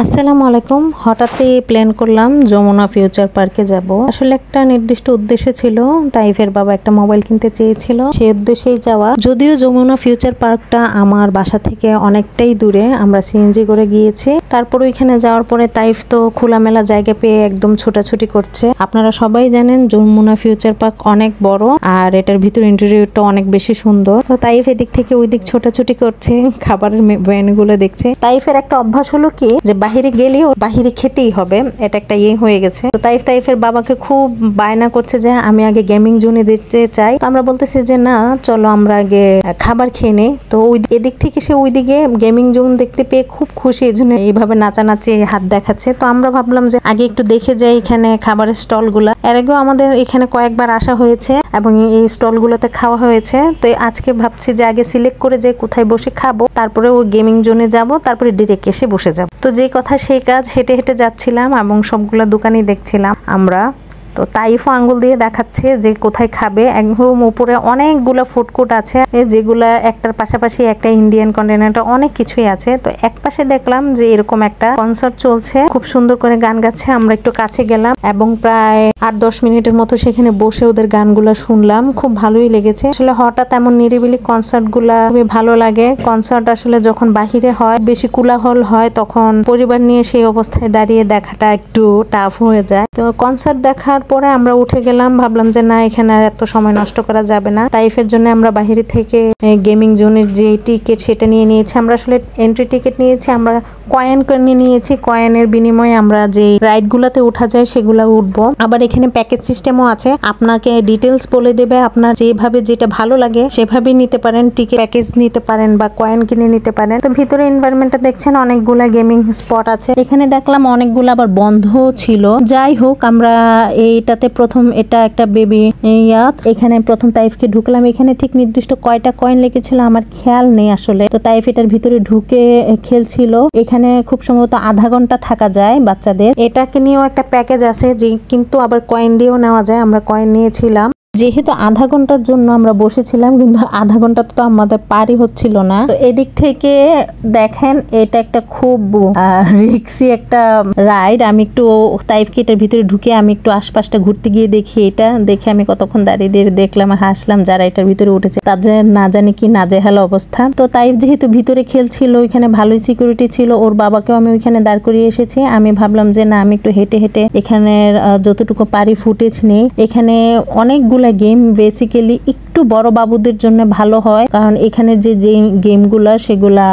আসসালামু আলাইকুম। হঠাৎই প্ল্যান করলাম যমুনা ফিউচার পার্কে যাব। আসলে একটা নির্দিষ্ট উদ্দেশ্য ছিল, তাইফের বাবা একটা মোবাইল কিনতে চেয়েছিল, সেই উদ্দেশ্যেই যাওয়া। যদিও যমুনা ফিউচার পার্কটা আমার বাসা থেকে অনেকটাই দূরে, আমরা সিএনজি করে গিয়েছি। তারপর ওইখানে যাওয়ার পরে তাইফ তো খোলামেলা জায়গা পেয়ে একদম ছোটাছুটি করছে। আপনারা সবাই জানেন যমুনা ফিউচার পার্ক অনেক বড় আর এটার ভিতর ইন্টেরিয়রটা অনেক বেশি সুন্দর। তো তাইফ এদিক থেকে ওই দিক ছোটাছুটি করছে, খাবারের ভ্যানগুলো দেখছে। তাইফের একটা অভ্যাস হলো কি, যে বাহিরে গেলেও বাহিরে খেতেই হবে, এটা একটা হয়ে গেছে। তো তাইফের বাবাকে খুব বায়না করছে যে আমি আগে গেমিং জোনে দেখতে চাই। তো আমরা বলতেছি যে না, চলো আমরা আগে খাবার খেয়ে নেই। তো ওই এদিক থেকে সে ওইদিকে গেমিং জোন দেখতে পেয়ে খুব খুশি, এই জন্য এইভাবে নাচানাচি হাত দেখাচ্ছে। তো আমরা ভাবলাম যে আগে একটু দেখে যাই এখানে খাবারের স্টল গুলা। এর আগেও আমাদের এখানে কয়েকবার আসা হয়েছে এবং এই স্টল গুলোতে খাওয়া হয়েছে। তো আজকে ভাবছি যে আগে সিলেক্ট করে যে কোথায় বসে খাবো, তারপরে ওই গেমিং জোনে যাব, তারপরে ডিরেক্ট এসে বসে যাব। তো যে কথা সেই কাজ, হেঁটে হেঁটে যাচ্ছিলাম এবং সবগুলা দোকানই দেখছিলাম আমরা। তো তাইফও আঙ্গুল দিয়ে দেখাচ্ছে যে কোথায় খাবে। একদম উপরে অনেকগুলো ফুড কোর্ট আছে, যেগুলা একটার পাশাপাশি একটা ইন্ডিয়ান কন্টিনেন্টাল অনেক কিছুই আছে। তো এক পাশে দেখলাম যে এরকম একটা কনসার্ট চলছে, খুব সুন্দর করে গান গাচ্ছে। আমরা একটু কাছে গেলাম এবং প্রায় 8-10 মিনিটের মতো সেখানে বসে ওদের গানগুলা শুনলাম, খুব ভালোই লেগেছে। আসলে হঠাৎ এমন নিরিবিলি কনসার্ট গুলা খুবই ভালো লাগে। কনসার্ট আসলে যখন বাহিরে হয়, বেশি কোলাহল হয়, তখন পরিবার নিয়ে সেই অবস্থায় দাঁড়িয়ে দেখাটা একটু টাফ হয়ে যায়। তো কনসার্ট দেখার পরে আমরা উঠে গেলাম, ভাবলাম যে না, এখানে আর এত সময় নষ্ট করা যাবে না। তাইফের জন্য আমরা বাহিরে থেকে গেমিং জোনের যে টিকিট সেটা নিয়ে নিয়েছি। আমরা আসলে এন্ট্রি টিকিট নিয়েছি, আমরা কয়েন নিয়ে নিয়েছি। কয়েনের বিনিময়ে আমরা যে রাইড গুলাতে উঠা যায় সেগুলা উঠবো। আবার এখানে প্যাকেজ সিস্টেমও আছে, আপনাকে ডিটেলস বলে দেবে, আপনার যেভাবে যেটা ভালো লাগে সেভাবেই নিতে পারেন। টিকিট প্যাকেজ নিতে পারেন বা কয়েন কিনে নিতে পারেন। তো ভিতরে এনভায়রনমেন্টটা দেখছেন, অনেকগুলা গেমিং স্পট আছে। এখানে দেখলাম অনেকগুলো আবার বন্ধ ছিল। যাই হোক, আমরা এইটাতে প্রথম, এটা একটা বেবি এখানে প্রথম তাইফকে ঢুকলাম। এখানে ঠিক নির্দিষ্ট কয়টা কয়েন লেগেছিল আমার খেয়াল নেই আসলে। তো তাইফ এটার ভিতরে ঢুকে খেলছিল। এখানে খুব সম্ভবত আধা ঘন্টা থাকা যায় বাচ্চাদের। এটাকে নিয়েও একটা প্যাকেজ আছে, যে কিন্তু আবার কয়েন দিয়েও নেওয়া যায়। আমরা কয়েন নিয়েছিলাম। যেহেতু আধা ঘন্টার জন্য আমরা বসেছিলাম, কিন্তু আধা ঘন্টা তো আমাদের পারই হচ্ছিল না। তো এদিক থেকে দেখেন, এটা একটা খুব রিক্সি একটা রাইড। আমি একটু তাইফকে এটার ভিতরে ঢুকে আমি একটু আশপাশটা ঘুরতে গিয়ে দেখি। এটা দেখে আমি কতক্ষণ দাঁড়িয়ে দিয়ে দেখলাম আর হাসলাম। যারা এটার ভিতরে উঠেছে তাদের না জানি কি নাজেহাল অবস্থা। তো তাইফ যেহেতু ভিতরে খেলছিল, ওইখানে ভালোই সিকিউরিটি ছিল, ওর বাবাকেও আমি ওইখানে দাঁড় করিয়ে এসেছি। আমি ভাবলাম যে না, আমি একটু হেঁটে হেঁটে এখানের যতটুকু পারি ফুটেজ নেই। এখানে অনেকগুলো গেম বেসিক্যালি একটু বড় বাবুদের জন্য ভালো হয়, কারণ এখানে যে গেমগুলা সেগুলা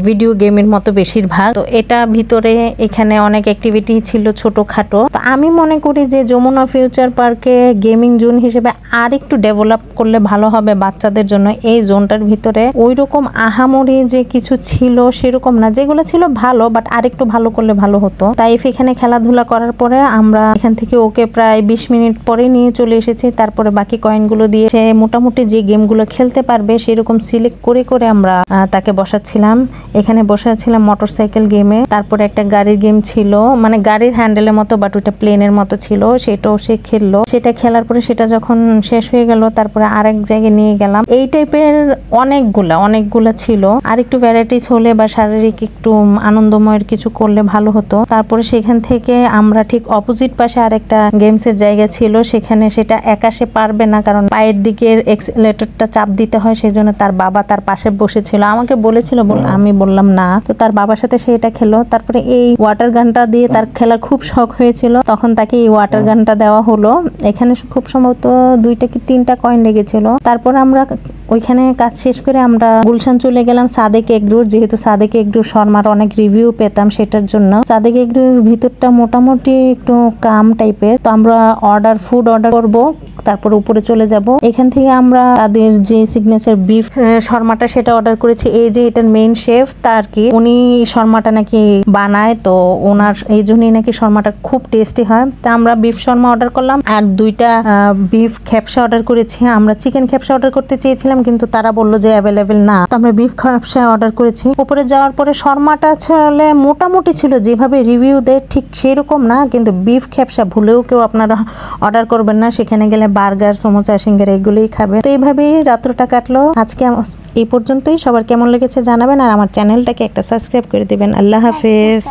ভিডিও গেমের মতো বেশিরভাগ। তো এটা ভিতরে এখানে অনেক অ্যাক্টিভিটি ছিল ছোটখাটো। তো আমি মনে করি যে যমুনা ফিউচার পার্কে গেমিং জোন হিসেবে আর একটু ডেভেলপ করলে ভালো হবে বাচ্চাদের জন্য। এই জোনটার ভিতরে ওই রকম আহামরি যে কিছু ছিল সেরকম না, যেগুলো ছিল ভালো, বাট আরেকটু ভালো করলে ভালো হতো। তাই এখানে খেলাধুলা করার পরে আমরা এখান থেকে ওকে প্রায় 20 মিনিট পরে নিয়ে চলে এসেছি। তারপরে বাকি কয়েনগুলো দিয়ে সে মোটামুটি যে গেমগুলো খেলতে পারবে সেরকম সিলেক্ট করে করে আমরা তাকে বসাচ্ছিলাম। এখানে বসাচ্ছিলাম মোটরসাইকেল গেমে। তারপরে একটা গাড়ির গেম ছিল, মানে গাড়ির হ্যান্ডেলের মতো, বাট ওটা প্লেনের মতো ছিল। সেটাও সে খেললো। সেটা খেলার পরে সেটা যখন শেষ হয়ে গেল, তারপরে আরেক জায়গায় নিয়ে গেলাম। এই টাইপের অনেকগুলা ছিল। আর একটু ভ্যারাইটিস হলে বা শারীরিক একটু আনন্দময়ের কিছু করলে ভালো হতো। তারপরে সেখান থেকে আমরা ঠিক অপোজিট পাশে আরেকটা গেমসের জায়গা ছিল। সেখানে সেটা একা সে পারবে না, কারণ পায়ের দিকের এক্সিলারেটরটা চাপ দিতে হয়, সেজন্য তার বাবা তার পাশে বসেছিল। আমাকে বলেছিল, আমি বললাম না। তো তার বাবার সাথে সে এটা খেলো। তারপরে এই ওয়াটার গানটা দিয়ে তার খেলার খুব শখ হয়েছিল, তখন তাকে এই ওয়াটার গানটা দেওয়া হলো। এখানে খুব সম্ভবত 2টা কি 3টা কয়েন লেগেছিল। তারপর আমরা ওইখানে কাজ শেষ করে আমরা গুলশান চলে গেলাম সাদেক এগরোর। যেহেতু সাদেক এগরোর শর্মার অনেক রিভিউ পেতাম, সেটার জন্য সাদেক এগরোর ভিতরটা মোটামুটি একটু কাম টাইপের। তো আমরা ফুড অর্ডার করবো, তারপর উপরে চলে যাব। এখান থেকে আমরা তাদের যে সিগনেচার বিফ শর্মাটা সেটা অর্ডার করেছি। এই যে এটার মেইন শেফ, তার কি উনি শর্মাটা নাকি বানায়, তো ওনার এই জন্যই নাকি শর্মাটা খুব টেস্টি হয়। তা আমরা বিফ শর্মা অর্ডার করলাম আর 2টা বিফ খেপসা অর্ডার করেছি। আমরা চিকেন খেপসা অর্ডার করতে চেয়েছিলাম, কিন্তু তারা বললো যে অ্যাভেলেবেল না। তো আমরা বিফ খেপসা অর্ডার করেছি। উপরে যাওয়ার পরে শর্মাটা আসলে মোটামুটি ছিল, যেভাবে রিভিউ দেয় ঠিক সেরকম না, কিন্তু বিফ খেপসা ভুলেও কেউ আপনারা অর্ডার করবেন না। সেখানে গেলে বার্গার, সমোসা, সিঙ্গারা এগুলোই খাবে। তো এইভাবেই রাত্রটা কাটলো। আজকে এই পর্যন্তই। সবার কেমন লেগেছে জানাবেন, আর আমার চ্যানেলটাকে একটা সাবস্ক্রাইব করে দিবেন। আল্লাহ হাফেজ।